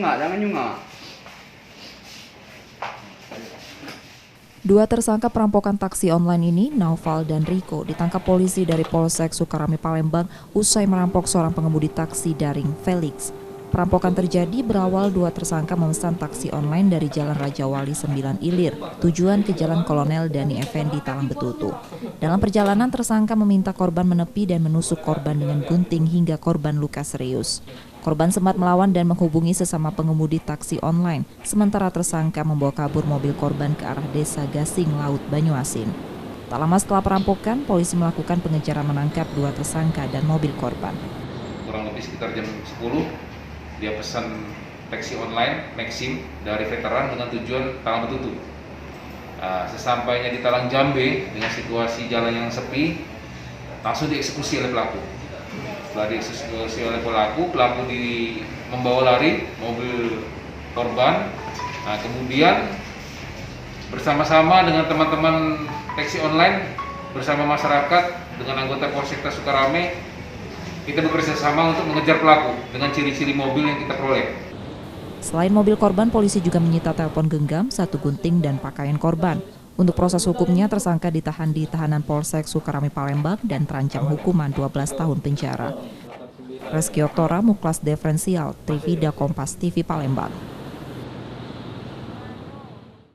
jangan nyungak. Dua tersangka perampokan taksi online ini, Naufal dan Riko, ditangkap polisi dari Polsek Sukarame Palembang usai merampok seorang pengemudi taksi daring, Felix. Perampokan terjadi berawal dua tersangka memesan taksi online dari Jalan Raja Wali 9 Ilir, tujuan ke Jalan Kolonel Dani Effendi Talang Betutu. Dalam perjalanan, tersangka meminta korban menepi dan menusuk korban dengan gunting hingga korban luka serius. Korban sempat melawan dan menghubungi sesama pengemudi taksi online, sementara tersangka membawa kabur mobil korban ke arah desa Gasing Laut, Banyuasin. Tak lama setelah perampokan, polisi melakukan pengejaran menangkap dua tersangka dan mobil korban. Kurang lebih sekitar jam 10, dia pesan taksi online Maxim dari veteran dengan tujuan Talang Betutu. Sesampainya di Talang Jambe dengan situasi jalan yang sepi, langsung dieksekusi oleh pelaku. Setelah dieksekusi oleh pelaku membawa lari mobil korban. Kemudian bersama-sama dengan teman-teman taksi online, bersama masyarakat dengan anggota Polsek Sukarame, kita bekerja sama untuk mengejar pelaku dengan ciri-ciri mobil yang kita peroleh. Selain mobil korban, polisi juga menyita telepon genggam, satu gunting, dan pakaian korban. Untuk proses hukumnya, tersangka ditahan di tahanan Polsek Sukarame Palembang dan terancam hukuman 12 tahun penjara. Reski Oktora, Muklas Diferensial, Trivida Kompas TV Palembang.